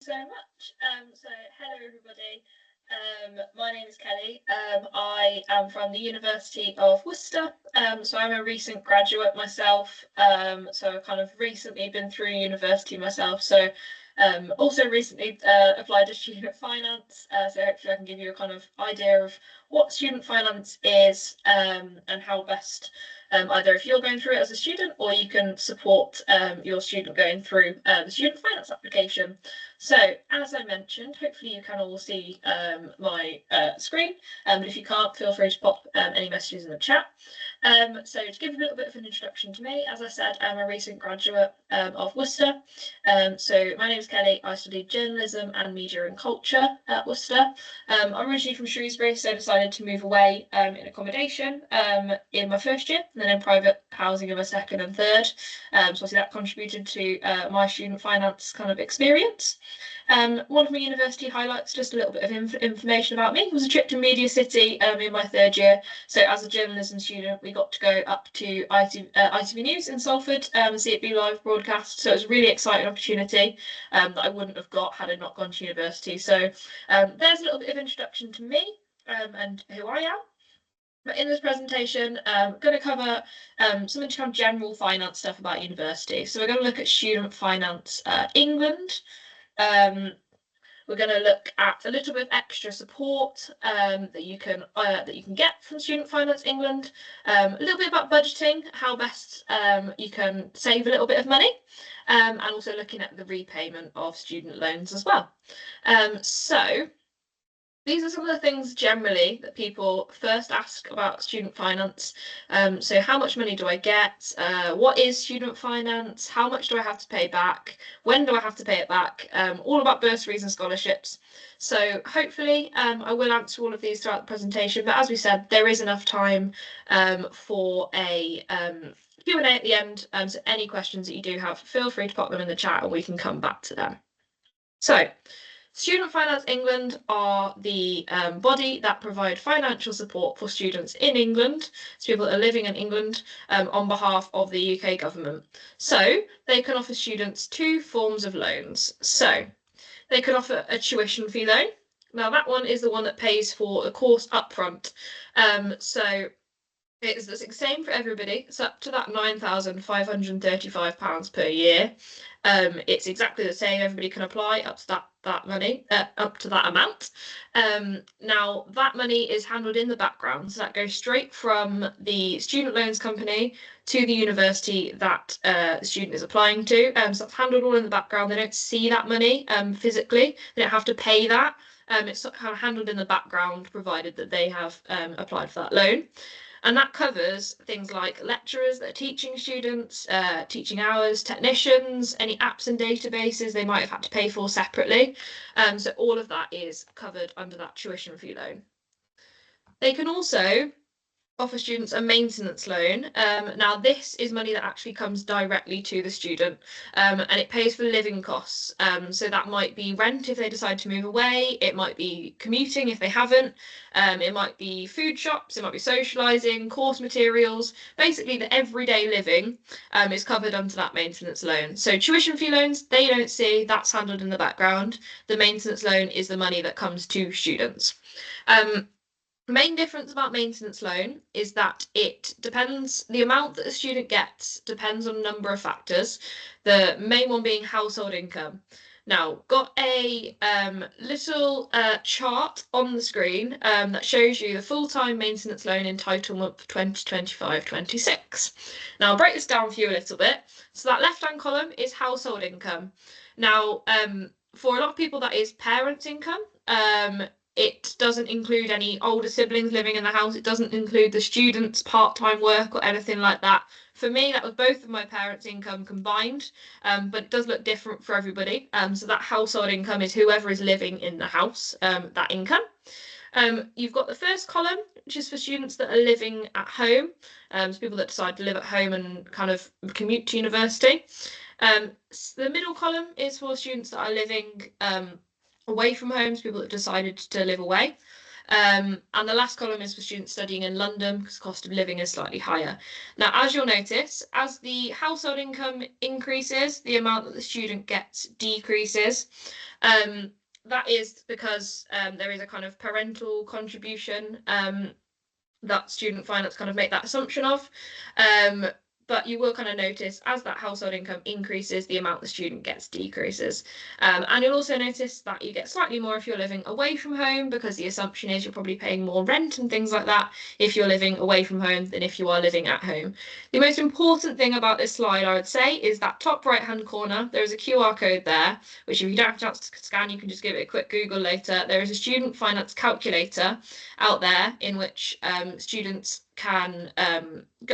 so much. So hello everybody. My name is Kelly. I am from the University of Worcester. So I'm a recent graduate myself. So I've kind of recently been through university myself. So also recently applied to student finance. So hopefully I can give you a kind of idea of what student finance is and how best either if you're going through it as a student or you can support your student going through the student finance application. So as I mentioned, hopefully you can all see my screen, but if you can't, feel free to pop any messages in the chat. So to give you a little bit of an introduction to me, as I said, I'm a recent graduate of Worcester. So my name is Kelly. I studied journalism and media and culture at Worcester. I'm originally from Shrewsbury, so I decided to move away in accommodation in my first year, and then in private housing in my second and third. So obviously that contributed to my student finance kind of experience. One of my university highlights, just a little bit of information about me, was a trip to Media City in my third year. So as a journalism student, we got to go up to ITV News in Salford and see it be live broadcast. So it was a really exciting opportunity that I wouldn't have got had I not gone to university. So there's a little bit of introduction to me and who I am. But in this presentation, I'm going to cover some of the kind of general finance stuff about university. So we're going to look at student finance England. We're going to look at a little bit of extra support that you can get from Student Finance England. A little bit about budgeting, how best you can save a little bit of money, and also looking at the repayment of student loans as well. So these are some of the things generally that people first ask about student finance. So how much money do I get? What is student finance? How much do I have to pay back? When do I have to pay it back? All about bursaries and scholarships. So hopefully I will answer all of these throughout the presentation, but as we said, there is enough time for a Q&A at the end. So any questions that you do have, feel free to pop them in the chat and we can come back to them. So Student Finance England are the body that provide financial support for students in England, so people that are living in England, on behalf of the UK government. So they can offer students two forms of loans. So they can offer a tuition fee loan. Now that one is the one that pays for the course upfront. So it's the same for everybody. It's up to that £9,535 per year. It's exactly the same. Everybody can apply up to that money, up to that amount. Now that money is handled in the background, so that goes straight from the student loans company to the university that the student is applying to. So that's handled all in the background. They don't see that money physically. They don't have to pay that. It's kind of handled in the background, provided that they have applied for that loan. And that covers things like lecturers that are teaching students, teaching hours, technicians, any apps and databases they might have had to pay for separately. So all of that is covered under that tuition fee loan. They can also offer students a maintenance loan. Now this is money that actually comes directly to the student, and it pays for living costs. So that might be rent if they decide to move away, it might be commuting if they haven't, it might be food shops, it might be socialising, course materials, basically the everyday living is covered under that maintenance loan. So tuition fee loans, they don't see, that's handled in the background. The maintenance loan is the money that comes to students. Main difference about maintenance loan is that it depends, the amount that a student gets depends on a number of factors, the main one being household income. Now, got a little chart on the screen that shows you the full-time maintenance loan entitlement for 2025-26. Now, I'll break this down for you a little bit. So that left-hand column is household income. Now, for a lot of people, that is parents' income. It doesn't include any older siblings living in the house. It doesn't include the students' part-time work or anything like that. For me, that was both of my parents' income combined, but it does look different for everybody. So that household income is whoever is living in the house, that income. You've got the first column, which is for students that are living at home, so people that decide to live at home and kind of commute to university. The middle column is for students that are living away from homes, people that decided to live away. And the last column is for students studying in London because cost of living is slightly higher. Now, as you'll notice, as the household income increases, the amount that the student gets decreases. That is because there is a kind of parental contribution that student finance kind of make that assumption of. But you will kind of notice as that household income increases, the amount the student gets decreases. And you'll also notice that you get slightly more if you're living away from home, because the assumption is you're probably paying more rent and things like that if you're living away from home than if you are living at home. The most important thing about this slide, I would say, is that top right hand corner. There is a QR code there, which if you don't have a chance to scan, you can just give it a quick Google later. There is a student finance calculator out there in which students can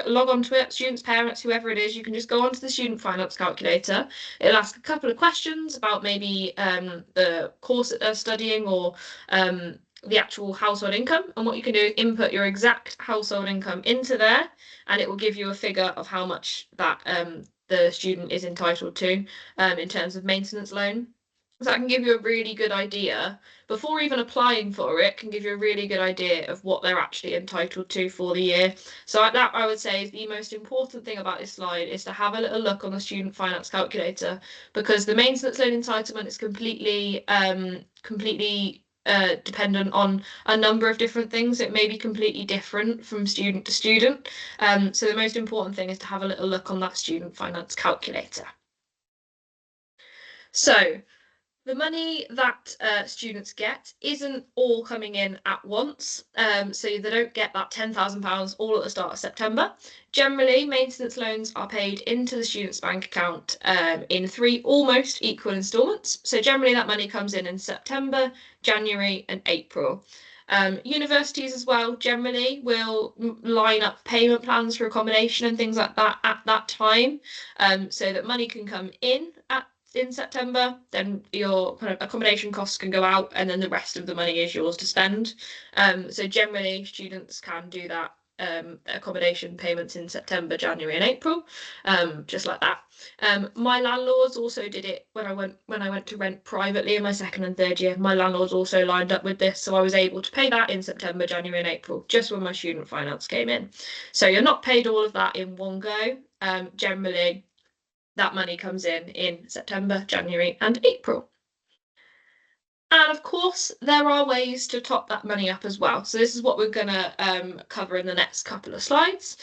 log on to it, students, parents, whoever it is, you can just go onto the student finance calculator. It'll ask a couple of questions about maybe the course that they're studying or the actual household income. And what you can do is input your exact household income into there, and it will give you a figure of how much that the student is entitled to in terms of maintenance loan. So that can give you a really good idea, before even applying for it, can give you a really good idea of what they're actually entitled to for the year. So that, I would say, is the most important thing about this slide, is to have a little look on the student finance calculator, because the maintenance loan entitlement is completely dependent on a number of different things. It may be completely different from student to student. So the most important thing is to have a little look on that student finance calculator. So the money that students get isn't all coming in at once, so they don't get that £10,000 all at the start of September. Generally, maintenance loans are paid into the student's bank account in 3 almost equal instalments. So generally that money comes in September, January and April. Universities as well generally will line up payment plans for accommodation and things like that at that time, so that money can come in September, then your kind of accommodation costs can go out, and then the rest of the money is yours to spend. So generally students can do that accommodation payments in September, January and April, just like that. My landlords also did it when I went to rent privately in my second and third year. My landlords also lined up with this, so I was able to pay that in September, January and April, just when my student finance came in. So you're not paid all of that in one go. Generally that money comes in September, January and April. And of course, there are ways to top that money up as well. So this is what we're going to cover in the next couple of slides.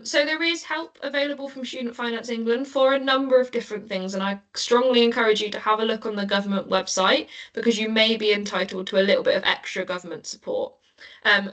So there is help available from Student Finance England for a number of different things, and I strongly encourage you to have a look on the government website, because you may be entitled to a little bit of extra government support.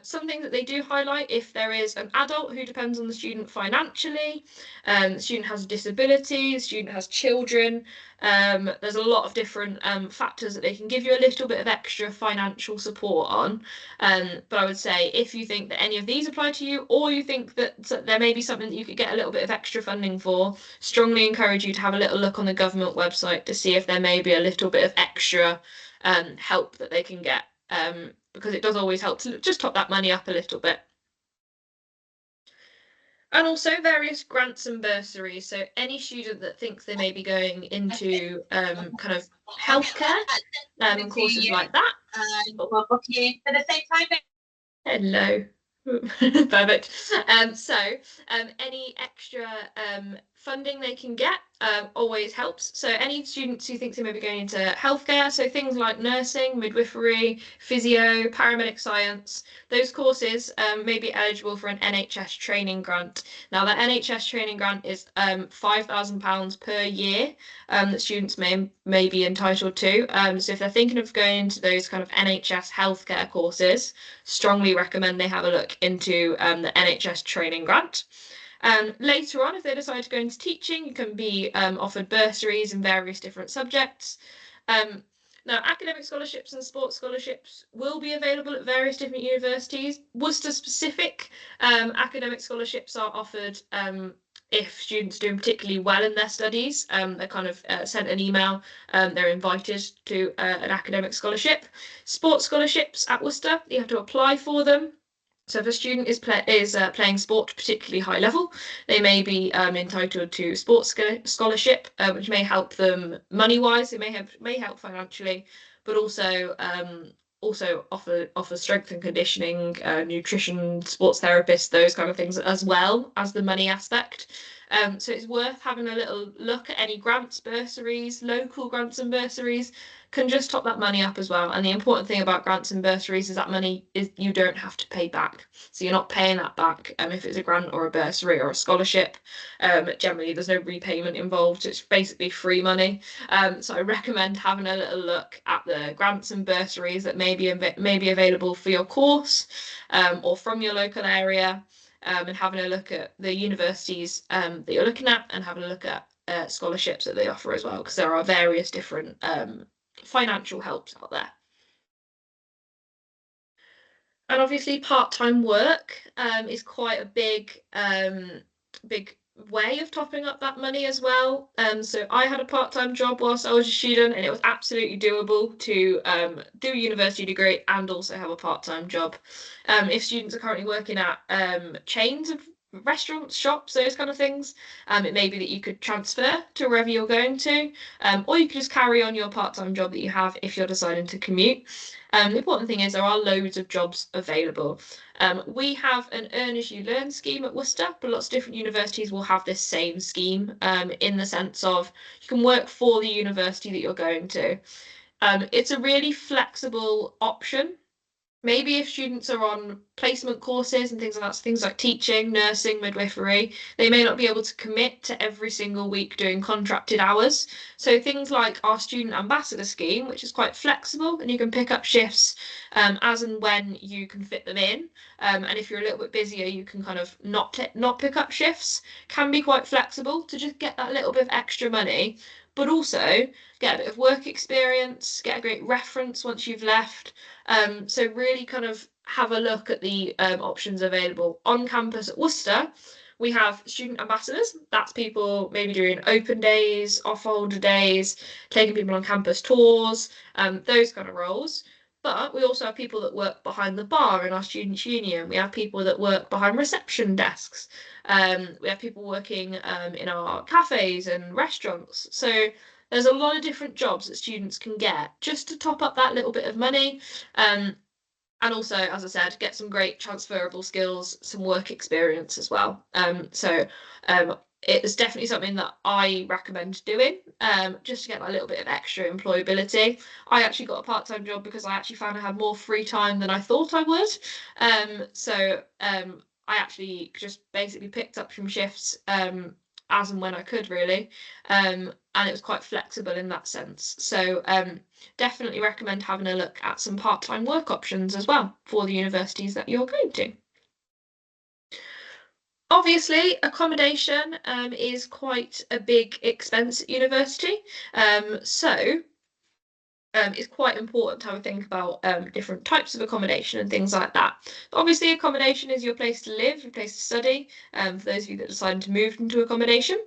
Something that they do highlight, if there is an adult who depends on the student financially, the student has a disability, the student has children, there's a lot of different factors that they can give you a little bit of extra financial support on. But I would say if you think that any of these apply to you, or you think that there may be something that you could get a little bit of extra funding for, strongly encourage you to have a little look on the government website to see if there may be a little bit of extra help that they can get. Because it does always help to just top that money up a little bit. And also various grants and bursaries. So any student that thinks they may be going into kind of healthcare and courses like that. We'll book you for the same time. Hello. Perfect. Any extra funding they can get always helps. So any students who think they may be going into healthcare, so things like nursing, midwifery, physio, paramedic science, those courses may be eligible for an NHS training grant. Now that NHS training grant is £5,000 per year that students may be entitled to. So if they're thinking of going into those kind of NHS healthcare courses, strongly recommend they have a look into the NHS training grant. Later on, if they decide to go into teaching, you can be offered bursaries in various different subjects. Now, academic scholarships and sports scholarships will be available at various different universities. Worcester specific academic scholarships are offered if students are doing particularly well in their studies. They're kind of sent an email, they're invited to an academic scholarship. Sports scholarships at Worcester, you have to apply for them. So if a student is playing sport particularly high level, they may be entitled to sports scholarship, which may help them money-wise. It may help financially, but also also offer strength and conditioning, nutrition, sports therapists, those kind of things, as well as the money aspect. So it's worth having a little look at any grants, bursaries, local grants and bursaries can just top that money up as well. And the important thing about grants and bursaries is that money is you don't have to pay back. So you're not paying that back if it's a grant or a bursary or a scholarship. Generally, there's no repayment involved. It's basically free money. So I recommend having a little look at the grants and bursaries that may be available for your course or from your local area, and having a look at the universities that you're looking at, and having a look at scholarships that they offer as well, because there are various different financial helps out there. And obviously part-time work is quite a big way of topping up that money as well. So I had a part-time job whilst I was a student, and it was absolutely doable to do a university degree and also have a part-time job. If students are currently working at chains of restaurants, shops, those kind of things, it may be that you could transfer to wherever you're going to, or you could just carry on your part-time job that you have if you're deciding to commute. The important thing is there are loads of jobs available. We have an Earn as You Learn scheme at Worcester, but lots of different universities will have this same scheme in the sense of you can work for the university that you're going to. It's a really flexible option. Maybe if students are on placement courses and things like that, so things like teaching, nursing, midwifery, they may not be able to commit to every single week doing contracted hours. So things like our student ambassador scheme, which is quite flexible, and you can pick up shifts as and when you can fit them in. And if you're a little bit busier, you can kind of not pick up shifts. Can be quite flexible to just get that little bit of extra money, but also get a bit of work experience, get a great reference once you've left. So really kind of have a look at the options available on campus at Worcester. We have student ambassadors. That's people maybe doing open days, off-holder days, taking people on campus tours, those kind of roles. But we also have people that work behind the bar in our students' union. We have people that work behind reception desks. We have people working in our cafes and restaurants. So there's a lot of different jobs that students can get just to top up that little bit of money. And also, as I said, get some great transferable skills, some work experience as well. It's definitely something that I recommend doing, just to get that little bit of extra employability. I actually got a part-time job because I actually found I had more free time than I thought I would. I actually just basically picked up some shifts as and when I could, really. And it was quite flexible in that sense. So definitely recommend having a look at some part-time work options as well for the universities that you're going to. Obviously, accommodation is quite a big expense at university. It's quite important to have a think about different types of accommodation and things like that. But obviously, accommodation is your place to live, your place to study, for those of you that decide to move into accommodation.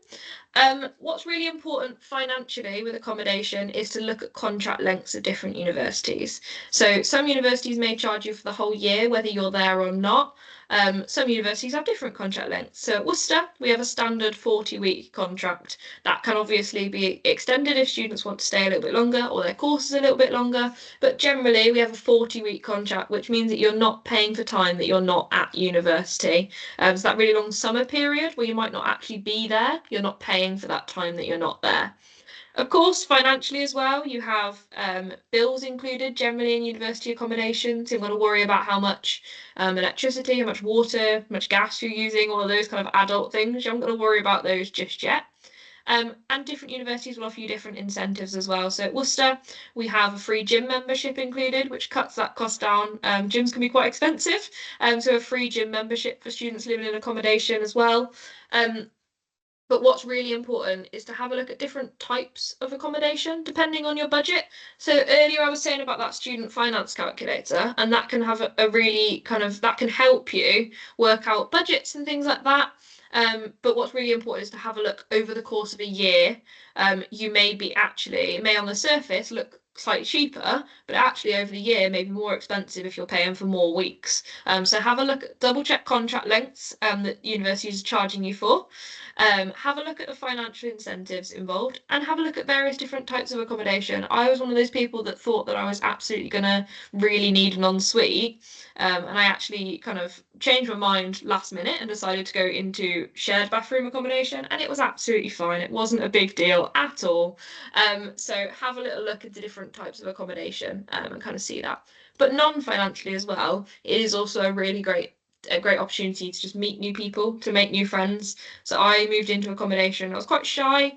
What's really important financially with accommodation is to look at contract lengths of different universities. So some universities may charge you for the whole year, whether you're there or not. Some universities have different contract lengths. So at Worcester, we have a standard 40-week contract. That can obviously be extended if students want to stay a little bit longer or their course is a little bit longer. But generally, we have a 40-week contract, which means that you're not paying for time that you're not at university. So that really long summer period where you might not actually be there, you're not paying for that time that you're not there. Of course, financially as well, you have bills included generally in university accommodation. So you've got to worry about how much electricity, how much water, how much gas you're using, all of those kind of adult things. You haven't got to worry about those just yet. And different universities will offer you different incentives as well. So at Worcester, we have a free gym membership included, which cuts that cost down. Gyms can be quite expensive, so a free gym membership for students living in accommodation as well. But what's really important is to have a look at different types of accommodation depending on your budget. So earlier I was saying about that student finance calculator, and that can have a really that can help you work out budgets and things like that. But what's really important is to have a look over the course of a year. You may on the surface look slightly cheaper, but actually over the year may be more expensive if you're paying for more weeks. So have a look at, double check contract lengths that universities are charging you for. Have a look at the financial incentives involved, and have a look at various different types of accommodation. I was one of those people that thought that I was absolutely gonna really need an ensuite, and I actually kind of changed my mind last minute and decided to go into shared bathroom accommodation, and it was absolutely fine. It wasn't a big deal at all. So have a little look at the different types of accommodation and kind of see that. But non-financially as well, it is also a great opportunity to just meet new people, to make new friends. So I moved into accommodation. I was quite shy.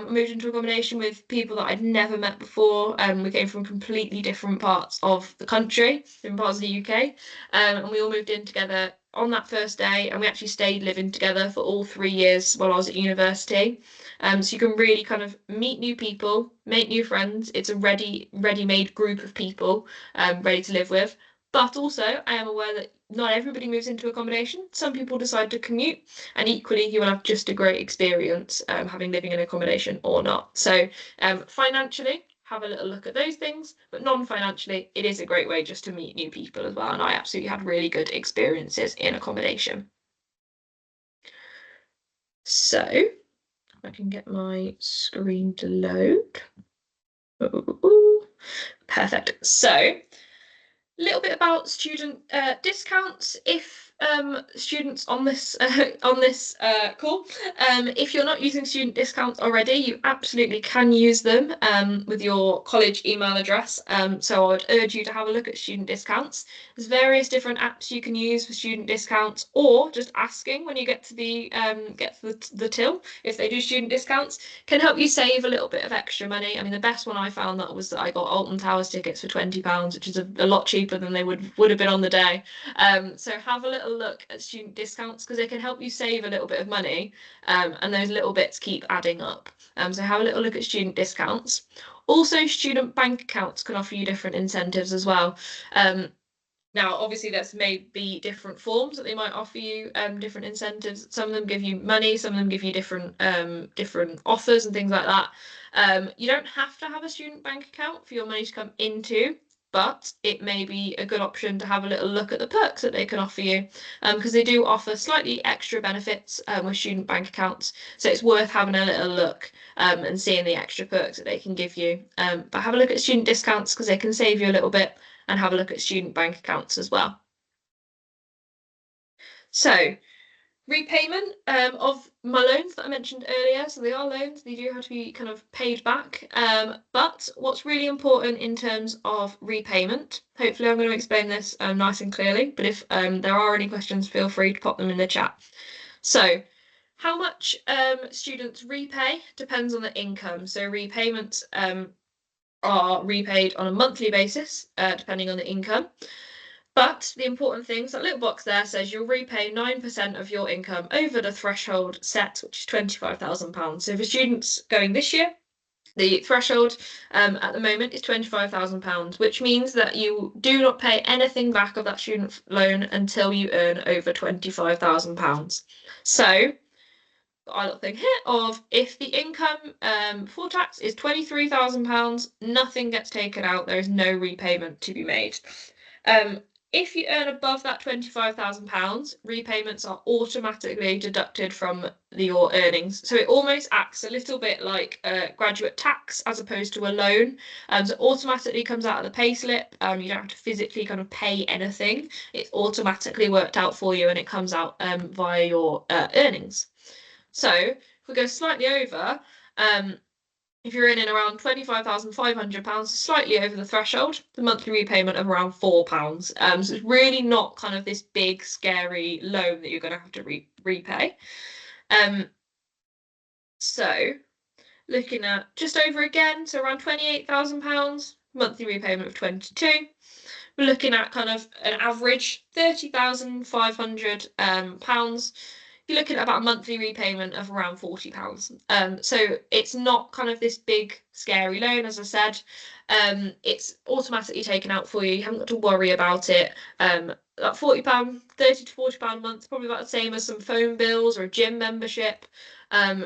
Moved into accommodation with people that I'd never met before. We came from completely different parts of the country, different parts of the UK, and we all moved in together on that first day, and we actually stayed living together for all 3 years while I was at university. So you can really kind of meet new people, make new friends. It's a ready-made group of people ready to live with. But also, I am aware that not everybody moves into accommodation. Some people decide to commute, and equally, you will have just a great experience having living in accommodation or not. So, financially, have a little look at those things, but non-financially, it is a great way just to meet new people as well. And I absolutely had really good experiences in accommodation. So, I can get my screen to load. Ooh, perfect. So, a little bit about student discounts. If students on this call, if you're not using student discounts already, you absolutely can use them with your college email address. So I would urge you to have a look at student discounts. There's various different apps you can use for student discounts, or just asking when you get to the till if they do student discounts can help you save a little bit of extra money. I mean, the best one I found that was that I got Alton Towers tickets for £20, which is a lot cheaper than they would have been on the day. So have a little look at student discounts because they can help you save a little bit of money, and those little bits keep adding up. So have a little look at student discounts. Also, student bank accounts can offer you different incentives as well. Now, obviously, there's maybe different forms that they might offer you, different incentives. Some of them give you money, some of them give you different offers and things like that. You don't have to have a student bank account for your money to come into, but it may be a good option to have a little look at the perks that they can offer you, because they do offer slightly extra benefits with student bank accounts. So it's worth having a little look and seeing the extra perks that they can give you. But have a look at student discounts because they can save you a little bit, and have a look at student bank accounts as well. So, repayment of my loans that I mentioned earlier. So they are loans, they do have to be kind of paid back. But what's really important in terms of repayment, hopefully I'm going to explain this nice and clearly, but if there are any questions, feel free to pop them in the chat. So, how much students repay depends on the income. So repayments are repaid on a monthly basis, depending on the income. But the important thing, so that little box there says you'll repay 9% of your income over the threshold set, which is £25,000. So for students going this year, the threshold at the moment is £25,000, which means that you do not pay anything back of that student loan until you earn over £25,000. So our little thing here of if the income before tax is £23,000, nothing gets taken out. There is no repayment to be made. If you earn above that £25,000, repayments are automatically deducted from your earnings. So it almost acts a little bit like graduate tax as opposed to a loan. So it automatically comes out of the payslip. You don't have to physically kind of pay anything. It's automatically worked out for you and it comes out via your earnings. So if we go slightly over, if you're earning around £25,500, slightly over the threshold, the monthly repayment of around £4. So it's really not kind of this big, scary loan that you're going to have to repay. So looking at just over again, so around £28,000, monthly repayment of 22. We're looking at kind of an average £30,500. You're looking at about a monthly repayment of around £40. So it's not kind of this big scary loan, as I said. It's automatically taken out for you. You haven't got to worry about it. like £40, £30 to £40 a month, probably about the same as some phone bills or a gym membership.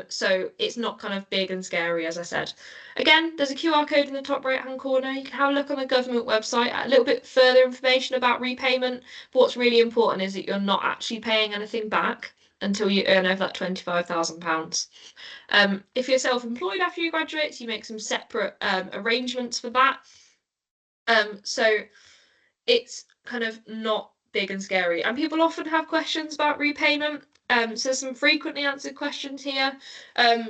So it's not kind of big and scary, as I said. Again, there's a QR code in the top right-hand corner. You can have a look on the government website at a little bit further information about repayment. But what's really important is that you're not actually paying anything back until you earn over that £25,000. If you're self-employed after you graduate, so you make some separate arrangements for that. So it's kind of not big and scary. And people often have questions about repayment. So some frequently answered questions here.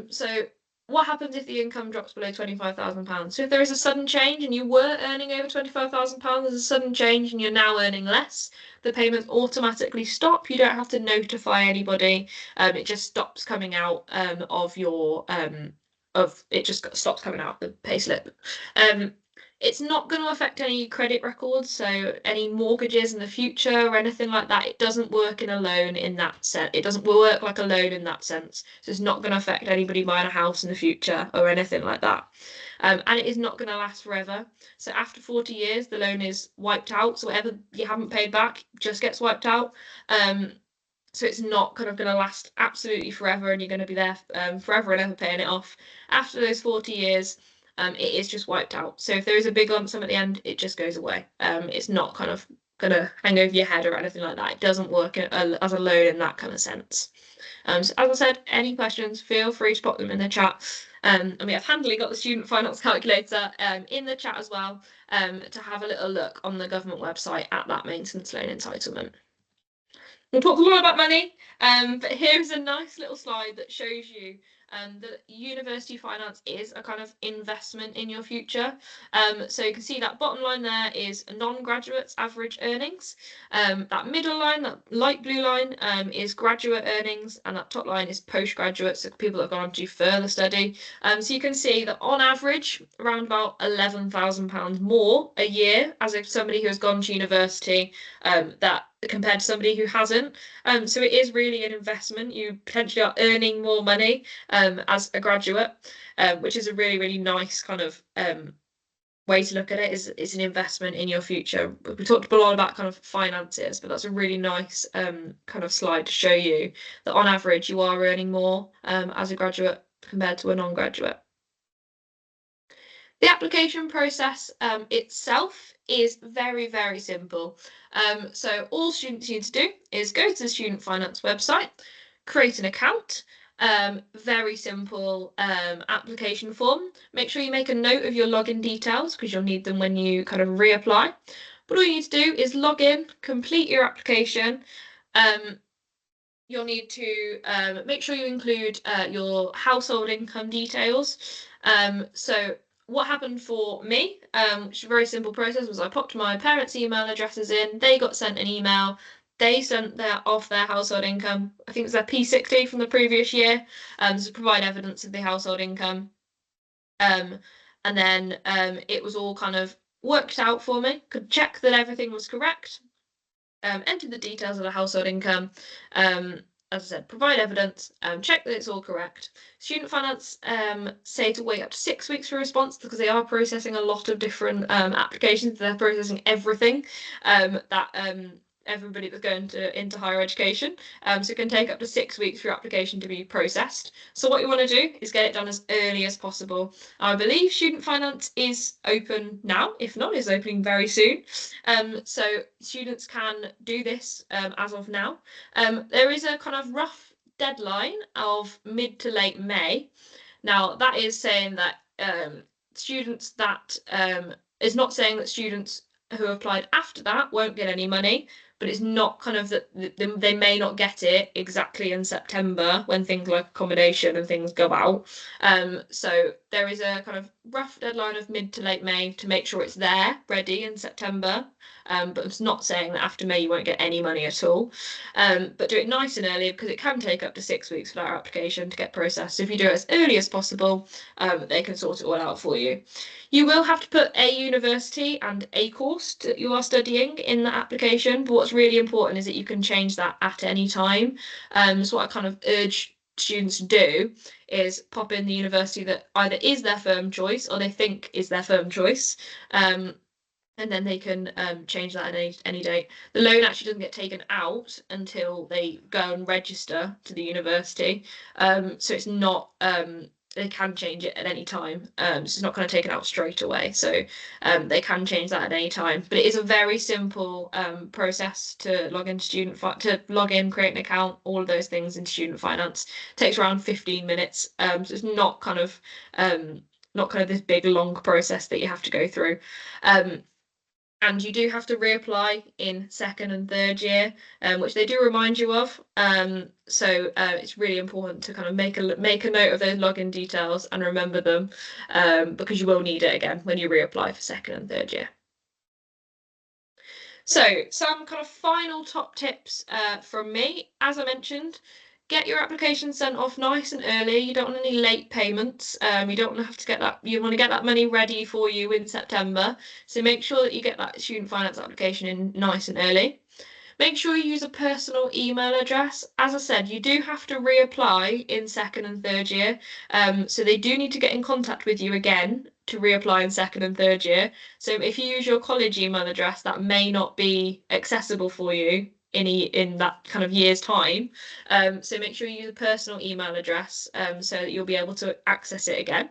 So what happens if the income drops below £25,000? So if there is a sudden change and you were earning over £25,000, there's a sudden change and you're now earning less, the payments automatically stop. You don't have to notify anybody. It just stops coming out of your it just stops coming out the payslip. It's not going to affect any credit records, so any mortgages in the future or anything like that. It doesn't work in a loan in that sense. It doesn't work like a loan in that sense. So it's not going to affect anybody buying a house in the future or anything like that. And it is not going to last forever. So after 40 years, the loan is wiped out. So whatever you haven't paid back just gets wiped out. So it's not kind of going to last absolutely forever and you're going to be there forever and ever paying it off. After those 40 years, it is just wiped out. So if there is a big lump sum at the end, it just goes away. It's not kind of going to hang over your head or anything like that. It doesn't work as a loan in that kind of sense. So as I said, any questions, feel free to pop them in the chat. And we have handily got the student finance calculator in the chat as well to have a little look on the government website at that maintenance loan entitlement. We talked a lot about money, but here's a nice little slide that shows you that university finance is a kind of investment in your future. So you can see that bottom line there is non-graduates' average earnings. That middle line, that light blue line, is graduate earnings, and that top line is postgraduate, so people that have gone on to do further study. So you can see that on average, around about £11,000 more a year as if somebody who has gone to university that compared to somebody who hasn't. So it is really an investment. You potentially are earning more money as a graduate, which is a really, really nice kind of way to look at it. Is an investment in your future. We talked a lot about kind of finances, but that's a really nice kind of slide to show you that on average you are earning more as a graduate compared to a non-graduate. The application process itself is very, very simple. So all students need to do is go to the Student Finance website, create an account, very simple application form. Make sure you make a note of your login details because you'll need them when you kind of reapply. But all you need to do is log in, complete your application. You'll need to make sure you include your household income details. So what happened for me, which is a very simple process, was I popped my parents' email addresses in, they got sent an email, they sent their household income, I think it was their P60 from the previous year, to provide evidence of the household income. And then it was all kind of worked out for me, could check that everything was correct, enter the details of the household income, as I said, provide evidence, check that it's all correct. Student Finance say to wait up to 6 weeks for a response because they are processing a lot of different applications. They're processing everything that everybody that's going into higher education. So it can take up to 6 weeks for your application to be processed. So what you want to do is get it done as early as possible. I believe Student Finance is open now. If not, it's opening very soon. So students can do this as of now. There is a kind of rough deadline of mid to late May. Now that is saying that students that is not saying that students who applied after that won't get any money, but it's not kind of that they may not get it exactly in September when things like accommodation and things go out. So there is a kind of rough deadline of mid to late May to make sure it's there ready in September. But it's not saying that after May you won't get any money at all. But do it nice and early because it can take up to 6 weeks for that application to get processed. So if you do it as early as possible, they can sort it all out for you. You will have to put a university and a course that you are studying in that application, but what's really important is that you can change that at any time. So what I kind of urge students to do is pop in the university that either is their firm choice or they think is their firm choice. and then they can change that at any date. The loan actually doesn't get taken out until they go and register to the university. So it's not, they can change it at any time. So it's not kind of taken out straight away. So they can change that at any time. But it is a very simple process to log in create an account, all of those things in student finance. It takes around 15 minutes. So it's not kind of this big long process that you have to go through. And you do have to reapply in second and third year, which they do remind you of. So it's really important to kind of make a note of those login details and remember them, because you will need it again when you reapply for second and third year. So some kind of final top tips from me. As I mentioned, get your application sent off nice and early. You don't want any late payments. You don't want to have to get that. You want to get that money ready for you in September. So make sure that you get that student finance application in nice and early. Make sure you use a personal email address. As I said, you do have to reapply in second and third year. So they do need to get in contact with you again to reapply in second and third year. So if you use your college email address, that may not be accessible for you in that kind of year's time. So make sure you use a personal email address so that you'll be able to access it again.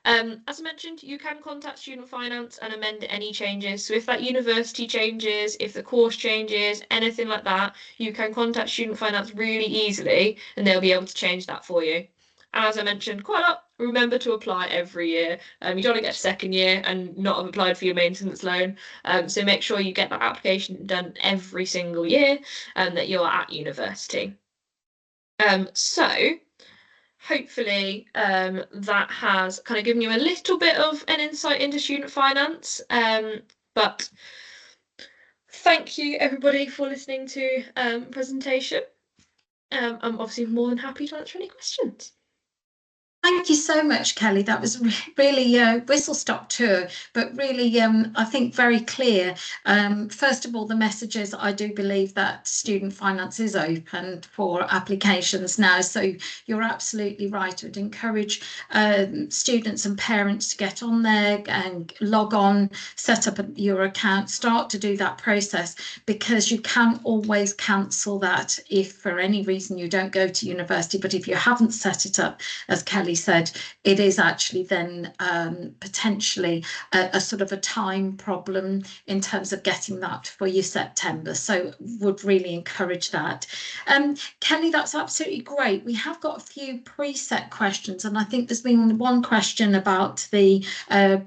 As I mentioned, you can contact Student Finance and amend any changes. So if that university changes, if the course changes, anything like that, you can contact Student Finance really easily and they'll be able to change that for you. And as I mentioned quite a lot, remember to apply every year. You don't want to get to second year and not have applied for your maintenance loan. So make sure you get that application done every single year and that you're at university. So hopefully that has kind of given you a little bit of an insight into student finance. But thank you everybody for listening to presentation. I'm obviously more than happy to answer any questions. Thank you so much, Kelly. That was really a whistle-stop tour, but really, I think very clear. First of all, the message is I do believe that student finance is open for applications now. So you're absolutely right. I would encourage students and parents to get on there and log on, set up your account, start to do that process, because you can always cancel that if for any reason you don't go to university. But if you haven't set it up, as Kelly said, it is actually then potentially a sort of a time problem in terms of getting that for your September. So would really encourage that. Kelly, that's absolutely great. We have got a few preset questions, and I think there's been one question about the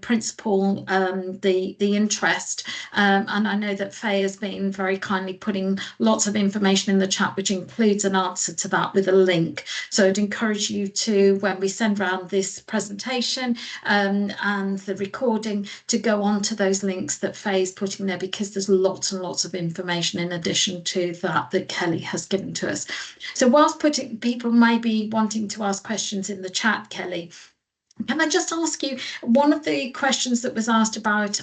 principal, the interest, and I know that Faye has been very kindly putting lots of information in the chat, which includes an answer to that with a link. So I'd encourage you to, when we send around this presentation and the recording, to go on to those links that Faye's putting there, because there's lots and lots of information in addition to that Kelly has given to us. So whilst people may be wanting to ask questions in the chat, Kelly, can I just ask you, one of the questions that was asked about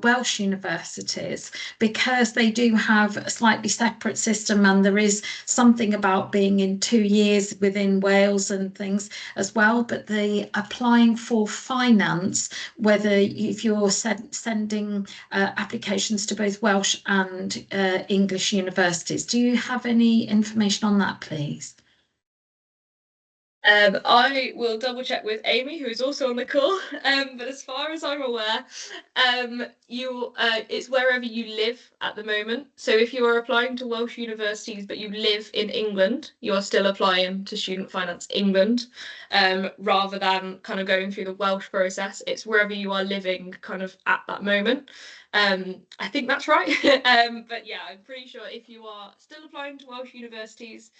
Welsh universities, because they do have a slightly separate system and there is something about being in 2 years within Wales and things as well, but the applying for finance, whether if you're sending applications to both Welsh and English universities, do you have any information on that, please? I will double check with Amy, who is also on the call. But as far as I'm aware, it's wherever you live at the moment. So if you are applying to Welsh universities but you live in England, you are still applying to Student Finance England, rather than kind of going through the Welsh process. It's wherever you are living kind of at that moment. I think that's right. But yeah, I'm pretty sure if you are still applying to Welsh universities,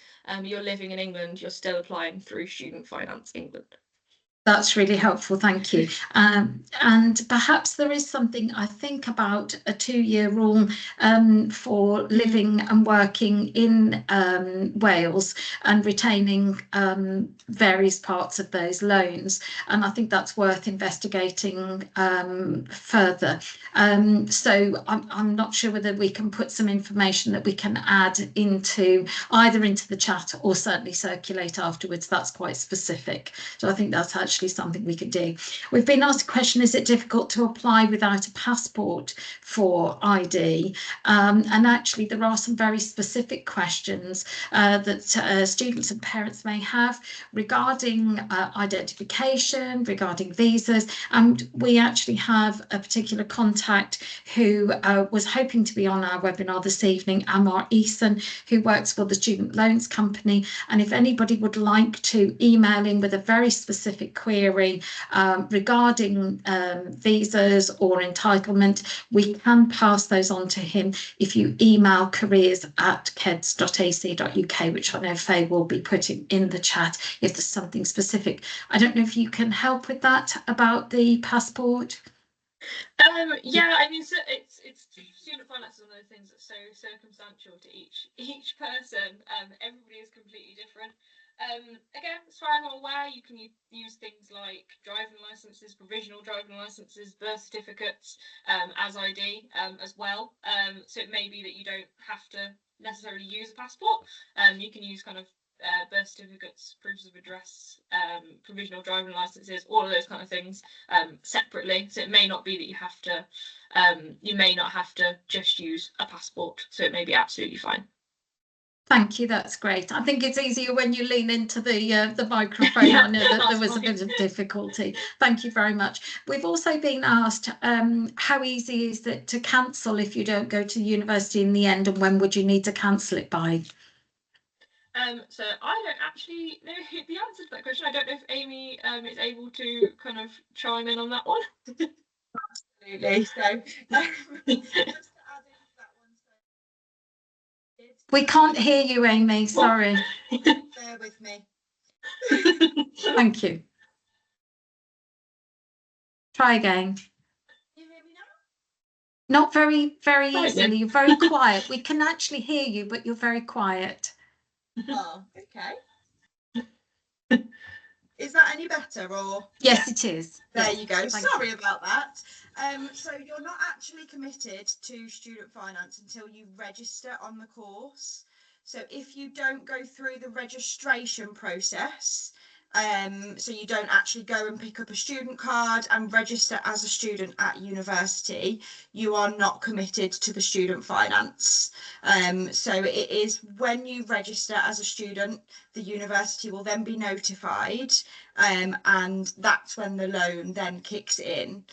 you're living in England, you're still applying through Student Finance England. That's really helpful, thank you. And perhaps there is something, I think, about a 2-year rule for living and working in Wales and retaining various parts of those loans. And I think that's worth investigating further. So I'm not sure whether we can put some information that we can add either into the chat or certainly circulate afterwards. That's quite specific. So I think that's actually actually something we could do. We've been asked a question, is it difficult to apply without a passport for ID? And actually there are some very specific questions that students and parents may have regarding identification, regarding visas, and we actually have a particular contact who was hoping to be on our webinar this evening, Amar Eason, who works for the Student Loans Company. And if anybody would like to email in with a very specific query regarding visas or entitlement, we can pass those on to him if you email careers@keds.ac.uk, which I know Faye will be putting in the chat if there's something specific. I don't know if you can help with that about the passport. Yeah, I mean, so it's student finance is one of those things that's so circumstantial to each person. Everybody is completely different. Again, as far as I'm aware, you can use things like driving licenses, provisional driving licenses, birth certificates as ID as well. So it may be that you don't have to necessarily use a passport. You can use kind of birth certificates, proofs of address, provisional driving licenses, all of those kind of things separately. So it may not be that you have to, you may not have to just use a passport. So it may be absolutely fine. Thank you, that's great. I think it's easier when you lean into the microphone. Yeah, I know that there was fine. a bit of difficulty. Thank you very much. We've also been asked how easy is it to cancel if you don't go to university in the end, and when would you need to cancel it by? So I don't actually know the answer to that question. I don't know if Amy is able to kind of chime in on that one. Absolutely. So just to add into that one, We can't hear you, Amy, sorry. bear with me. Thank you. Try again. Can you hear me now? Not very Right easily. then. You're very quiet. We can actually hear you, but you're very quiet. Oh, okay. Is that any better, or? Yes, it is. There Yes, you go. thank Sorry about that. So you're not actually committed to student finance until you register on the course. So if you don't go through the registration process, so you don't actually go and pick up a student card and register as a student at university, you are not committed to the student finance. So it is when you register as a student, the university will then be notified, and that's when the loan then kicks in.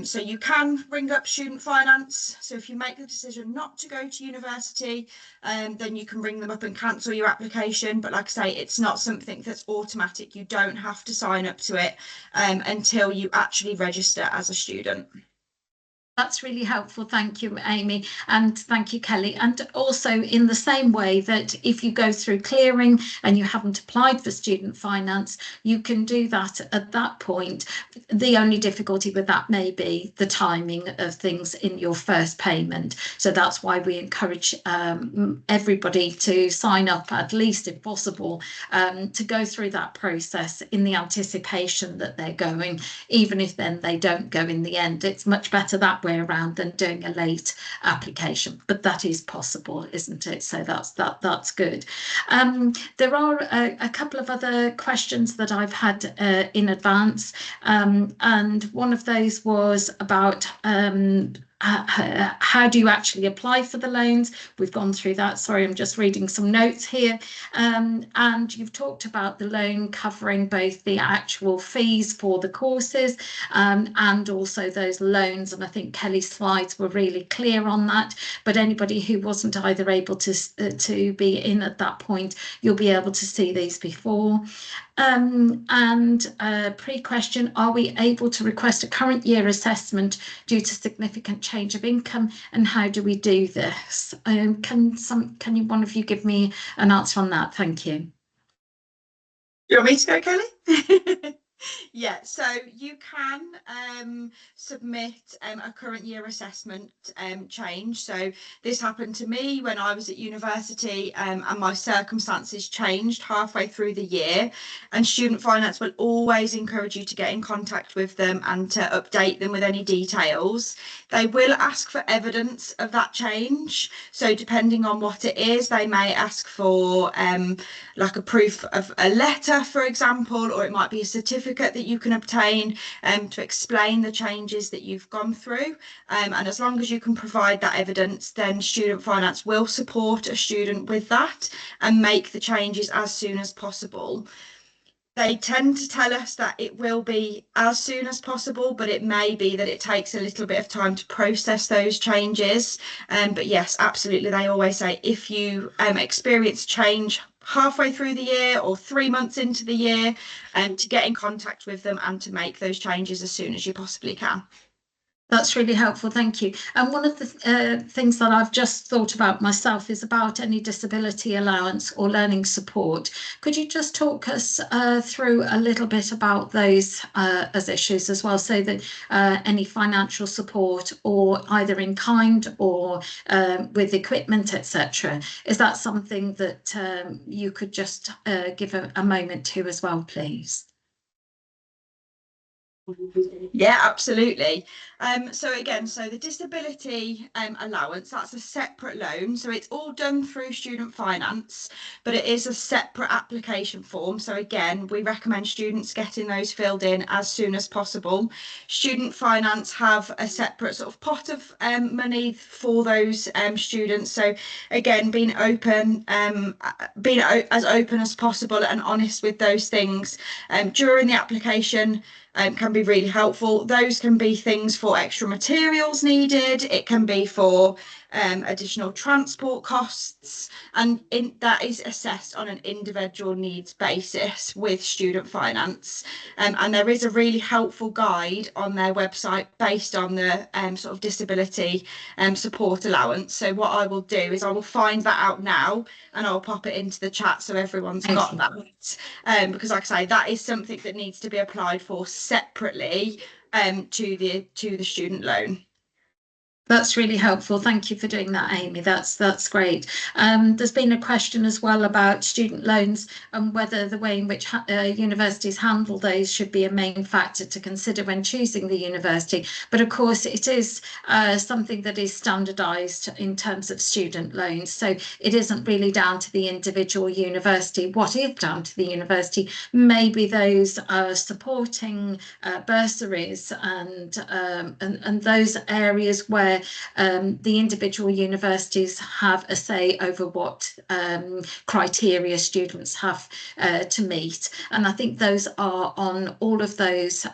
So you can ring up student finance. So if you make the decision not to go to university, then you can ring them up and cancel your application. But like I say, it's not something that's automatic. You don't have to sign up to it until you actually register as a student. That's really helpful. Thank you, Amy. And thank you, Kelly. And also in the same way that if you go through clearing and you haven't applied for student finance, you can do that at that point. The only difficulty with that may be the timing of things in your first payment. So that's why we encourage everybody to sign up, at least if possible, to go through that process in the anticipation that they're going, even if then they don't go in the end. It's much better that way around than doing a late application, but that is possible, isn't it? So that's good. There are a couple of other questions that I've had in advance, and one of those was about how do you actually apply for the loans? We've gone through that. Sorry, I'm just reading some notes here. And you've talked about the loan covering both the actual fees for the courses and also those loans. And I think Kelly's slides were really clear on that. But anybody who wasn't either able to be in at that point, you'll be able to see these before. And pre-question, are we able to request a current year assessment due to significant change of income, and how do we do this? Can one of you give me an answer on that? Thank you. You want me to go, Kelly? Yeah, so you can submit a current year assessment change. So this happened to me when I was at university, and my circumstances changed halfway through the year, and student finance will always encourage you to get in contact with them and to update them with any details. They will ask for evidence of that change. So depending on what it is, they may ask for like a proof of a letter, for example, or it might be a certificate certificate that you can obtain to explain the changes that you've gone through. And as long as you can provide that evidence, then Student Finance will support a student with that and make the changes as soon as possible. They tend to tell us that it will be as soon as possible, but it may be that it takes a little bit of time to process those changes. But yes, absolutely. They always say if you experience change halfway through the year or 3 months into the year, to get in contact with them and to make those changes as soon as you possibly can. That's really helpful, thank you. And one of the things that I've just thought about myself is about any disability allowance or learning support. Could you just talk us through a little bit about those as issues as well, so that any financial support, or either in kind or with equipment, etc. Is that something that you could just give a moment to as well, please? Yeah, absolutely. So the disability allowance, that's a separate loan. So it's all done through Student Finance, but it is a separate application form. So again, we recommend students getting those filled in as soon as possible. Student Finance have a separate sort of pot of money for those students. So again, being as open as possible and honest with those things during the application can be really helpful. Those can be things for extra materials needed. It can be for additional transport costs, and that is assessed on an individual needs basis with Student Finance. And there is a really helpful guide on their website based on the sort of disability support allowance. So what I will do is I will find that out now and I'll pop it into the chat so everyone's got that. Because like I say, that is something that needs to be applied for separately to the student loan. That's really helpful. Thank you for doing that, Amy. That's great. There's been a question as well about student loans and whether the way in which universities handle those should be a main factor to consider when choosing the university. But of course, it is something that is standardised in terms of student loans. So it isn't really down to the individual university. What is down to the university may be those supporting bursaries and those areas where the individual universities have a say over what criteria students have to meet. And I think those are on all of those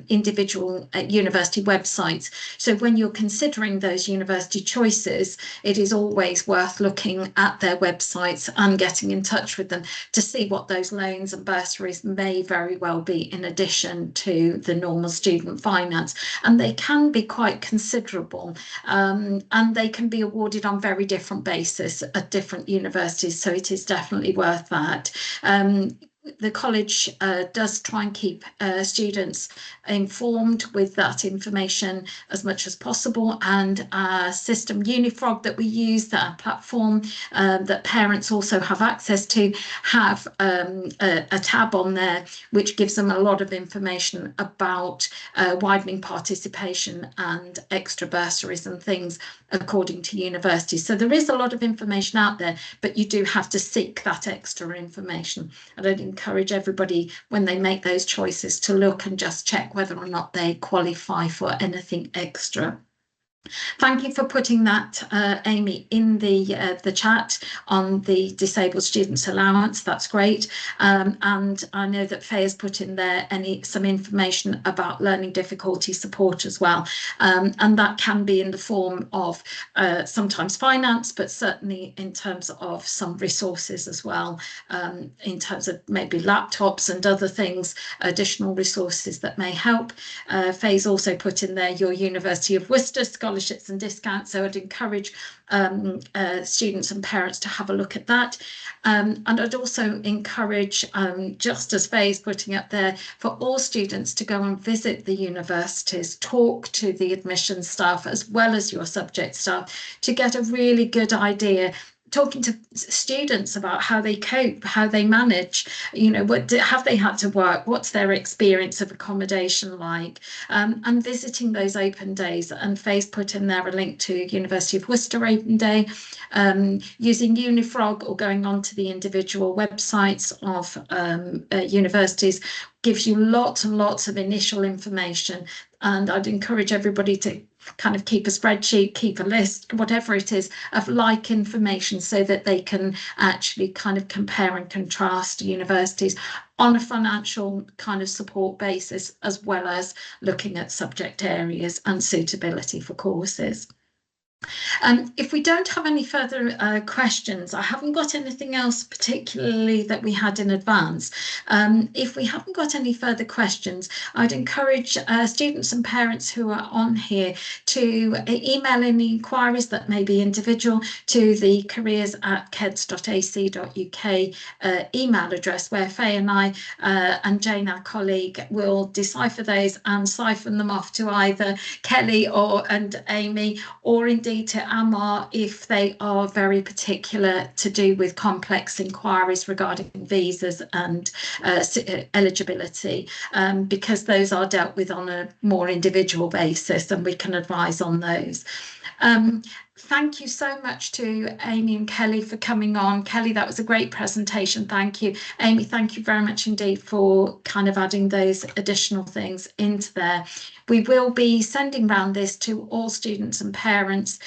individual university websites. So when you're considering those university choices, it is always worth looking at their websites and getting in touch with them to see what those loans and bursaries may very well be in addition to the normal student finance. And they can be quite considerable. And they can be awarded on very different basis at different universities, so it is definitely worth that. The college does try and keep students informed with that information as much as possible, and our system Unifrog that we use, that platform that parents also have access to, have a tab on there which gives them a lot of information about widening participation and extra bursaries and things according to universities. So there is a lot of information out there, but you do have to seek that extra information. And I'd encourage everybody, when they make those choices, to look and just check whether or not they qualify for anything extra. Thank you for putting that, Amy, in the chat on the disabled students allowance. That's great. And I know that Faye has put in there some information about learning difficulty support as well. And that can be in the form of sometimes finance, but certainly in terms of some resources as well, in terms of maybe laptops and other things, additional resources that may help. Faye's also put in there your University of Worcester scholarships and discounts, so I'd encourage students and parents to have a look at that. And I'd also encourage, just as Faye's putting up there, for all students to go and visit the universities, talk to the admissions staff as well as your subject staff, to get a really good idea talking to students about how they cope, how they manage, you know, have they had to work, what's their experience of accommodation like, and visiting those open days. And Faye's put in there a link to University of Worcester Open Day, using Unifrog or going on to the individual websites of universities gives you lots and lots of initial information. And I'd encourage everybody to kind of keep a spreadsheet, keep a list, whatever it is, of like information so that they can actually kind of compare and contrast universities on a financial kind of support basis, as well as looking at subject areas and suitability for courses. If we don't have any further questions, I haven't got anything else particularly that we had in advance. If we haven't got any further questions, I'd encourage students and parents who are on here to email any inquiries that may be individual to the careers@keds.ac.uk email address, where Faye and I and Jane, our colleague, will decipher those and siphon them off to either Kelly and Amy, or indeed to Amar if they are very particular to do with complex inquiries regarding visas and eligibility, because those are dealt with on a more individual basis and we can advise on those. Thank you so much to Amy and Kelly for coming on. Kelly, that was a great presentation. Thank you. Amy, thank you very much indeed for kind of adding those additional things into there. We will be sending round this to all students and parents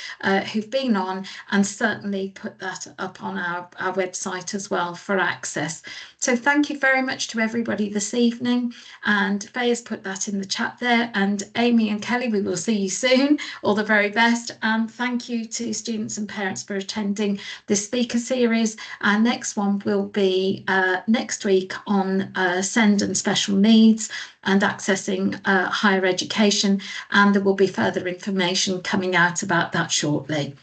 who've been on, and certainly put that up on our website as well for access. So thank you very much to everybody this evening, and Faye has put that in the chat there. And Amy and Kelly, we will see you soon. All the very best, and thank you to students and parents for attending this speaker series. Our next one will be next week on SEND and special needs and accessing higher education, and there will be further information coming out about that shortly.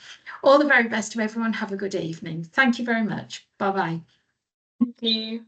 All the very best to everyone. Have a good evening. Thank you very much. Bye-bye. Thank you.